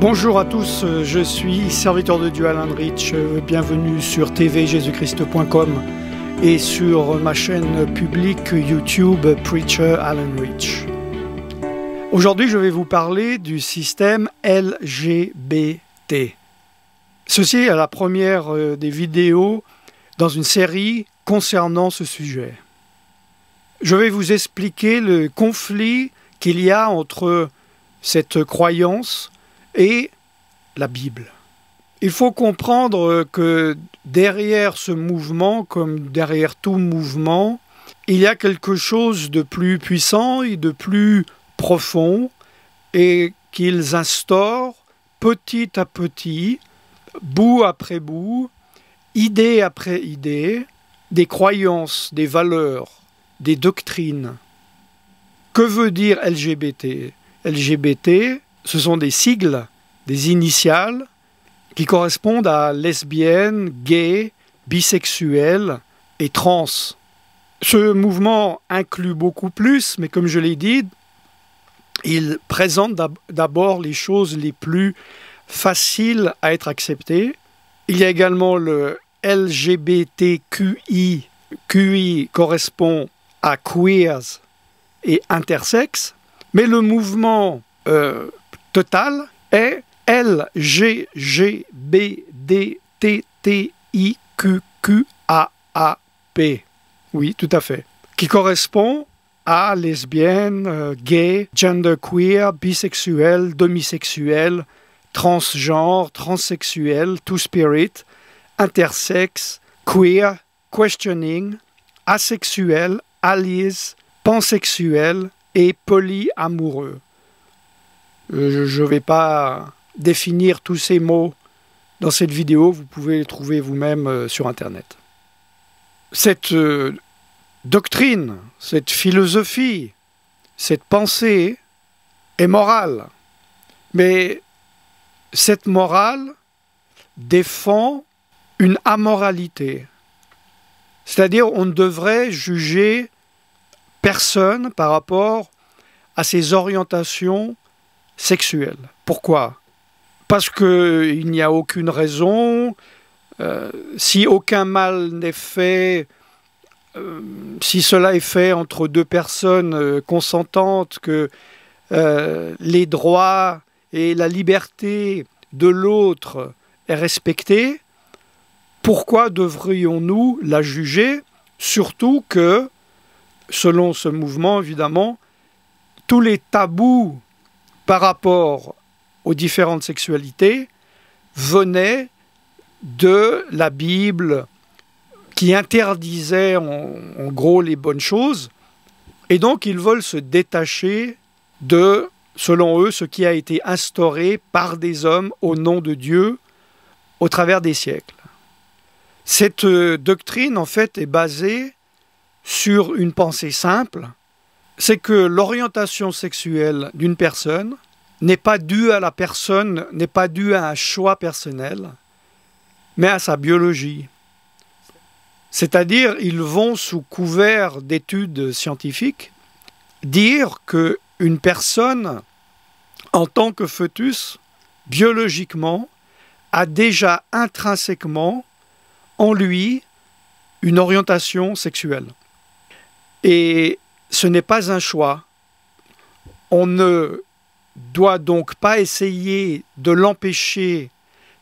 Bonjour à tous, je suis serviteur de Dieu Alan Rich, bienvenue sur tvjesuschrist.com et sur ma chaîne publique YouTube Preacher Alan Rich. Aujourd'hui, je vais vous parler du système LGBT. Ceci est la première des vidéos dans une série concernant ce sujet. Je vais vous expliquer le conflit qu'il y a entre cette croyance et la Bible. Il faut comprendre que derrière ce mouvement, comme derrière tout mouvement, il y a quelque chose de plus puissant et de plus profond et qu'ils instaurent petit à petit, bout après bout, idée après idée, des croyances, des valeurs, des doctrines. Que veut dire LGBT? LGBT, ce sont des sigles, des initiales qui correspondent à lesbienne, gay, bisexuel et trans. Ce mouvement inclut beaucoup plus, mais comme je l'ai dit, il présente d'abord les choses les plus faciles à être acceptées. Il y a également le LGBTQI. QI correspond à queers et intersexes, mais le mouvement total est LGBTTIQQAAP. Oui, tout à fait. Qui correspond à lesbienne, gay, genderqueer, bisexuel, demisexuel, transgenre, transsexuel, two-spirit, intersexe, queer, questioning, asexuel, allies, pansexuel et polyamoureux. Je ne vais pas définir tous ces mots dans cette vidéo, vous pouvez les trouver vous-même sur Internet. Cette doctrine, cette philosophie, cette pensée est morale. Mais cette morale défend une amoralité. C'est-à-dire on ne devrait juger personne par rapport à ses orientations sexuelles. Pourquoi? Parce qu'il n'y a aucune raison, si aucun mal n'est fait, si cela est fait entre deux personnes consentantes, que les droits et la liberté de l'autre est respectée, pourquoi devrions-nous la juger? Surtout que, selon ce mouvement, évidemment, tous les tabous par rapport aux différentes sexualités venaient de la Bible qui interdisait en gros les bonnes choses, et donc ils veulent se détacher de, selon eux, ce qui a été instauré par des hommes au nom de Dieu au travers des siècles. Cette doctrine, en fait, est basée sur une pensée simple, c'est que l'orientation sexuelle d'une personne n'est pas due à la personne, n'est pas due à un choix personnel, mais à sa biologie. C'est-à-dire, ils vont, sous couvert d'études scientifiques, dire qu'une personne, en tant que fœtus, biologiquement, a déjà intrinsèquement en lui une orientation sexuelle. Et ce n'est pas un choix. On ne doit donc pas essayer de l'empêcher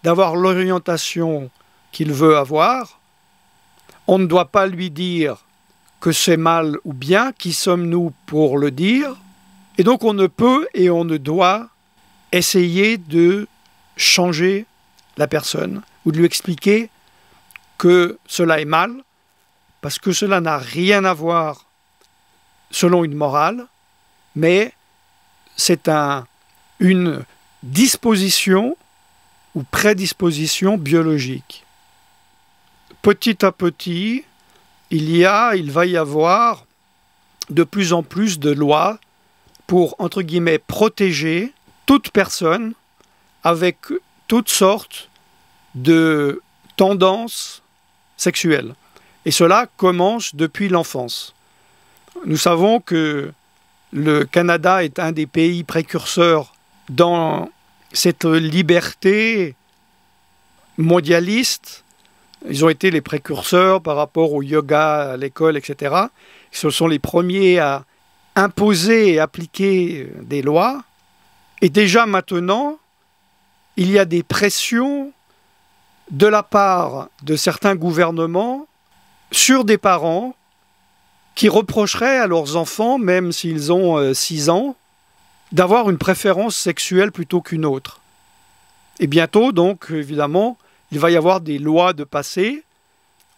d'avoir l'orientation qu'il veut avoir. On ne doit pas lui dire que c'est mal ou bien, qui sommes-nous pour le dire? Et donc on ne peut et on ne doit essayer de changer la personne ou de lui expliquer que cela est mal, parce que cela n'a rien à voir selon une morale, mais c'est une disposition ou prédisposition biologique. Petit à petit, il va y avoir de plus en plus de lois pour, entre guillemets, protéger toute personne avec toutes sortes de tendances sexuelles. Et cela commence depuis l'enfance. Nous savons que le Canada est un des pays précurseurs dans cette liberté mondialiste. Ils ont été les précurseurs par rapport au yoga à l'école, etc. Ce sont les premiers à imposer et appliquer des lois. Et déjà maintenant, il y a des pressions de la part de certains gouvernements sur des parents qui reprocheraient à leurs enfants, même s'ils ont 6 ans, d'avoir une préférence sexuelle plutôt qu'une autre. Et bientôt, donc, évidemment, il va y avoir des lois de passer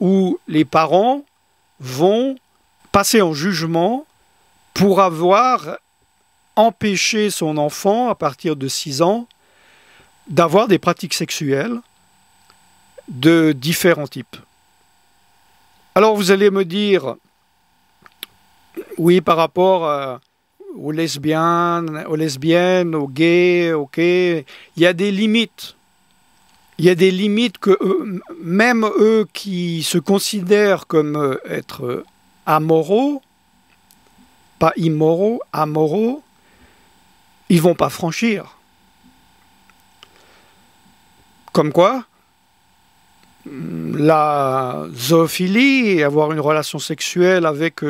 où les parents vont passer en jugement pour avoir empêché son enfant, à partir de 6 ans, d'avoir des pratiques sexuelles de différents types. Alors vous allez me dire, oui, par rapport aux lesbiennes, aux gays, ok, il y a des limites. Il y a des limites que même eux qui se considèrent comme être amoraux, pas immoraux, amoraux, ils ne vont pas franchir. Comme quoi, la zoophilie, avoir une relation sexuelle avec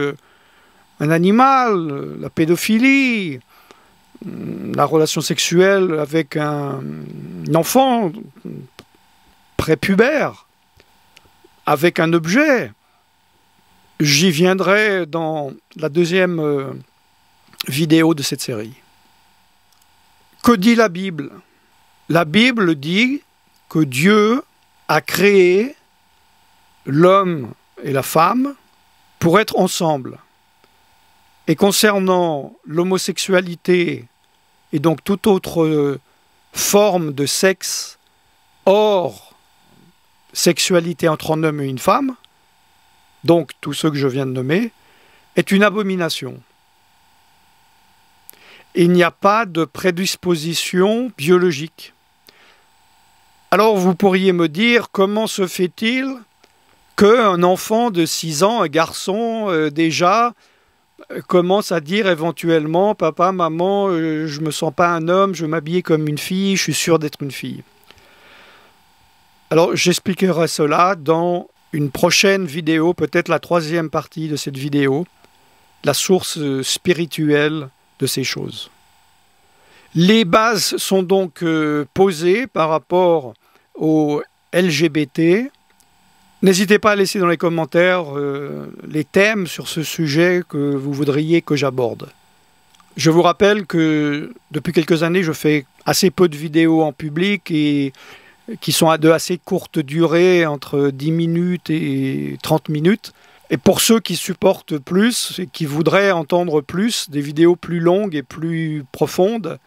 un animal, la pédophilie, la relation sexuelle avec un enfant prépubère, avec un objet. J'y viendrai dans la deuxième vidéo de cette série. Que dit la Bible? La Bible dit que Dieu a créé l'homme et la femme pour être ensemble. Et concernant l'homosexualité et donc toute autre forme de sexe hors sexualité entre un homme et une femme, donc tout ce que je viens de nommer, est une abomination. Il n'y a pas de prédisposition biologique. Alors vous pourriez me dire, comment se fait-il qu'un enfant de 6 ans, un garçon déjà, commence à dire éventuellement « Papa, maman, je ne me sens pas un homme, je veux m'habiller comme une fille, je suis sûr d'être une fille. » Alors j'expliquerai cela dans une prochaine vidéo, peut-être la 3e partie de cette vidéo, la source spirituelle de ces choses. Les bases sont donc posées par rapport aux LGBT. N'hésitez pas à laisser dans les commentaires les thèmes sur ce sujet que vous voudriez que j'aborde. Je vous rappelle que depuis quelques années, je fais assez peu de vidéos en public et qui sont de assez courte durée, entre 10 minutes et 30 minutes. Et pour ceux qui supportent plus et qui voudraient entendre plus, des vidéos plus longues et plus profondes,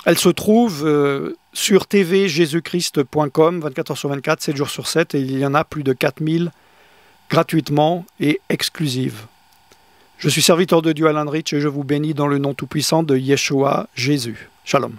elles se trouvent sur tvjesuschrist.com, 24h/24, 7 jours sur 7, et il y en a plus de 4000 gratuitement et exclusives. Je suis serviteur de Dieu Alan Rich et je vous bénis dans le nom tout-puissant de Yeshua, Jésus. Shalom.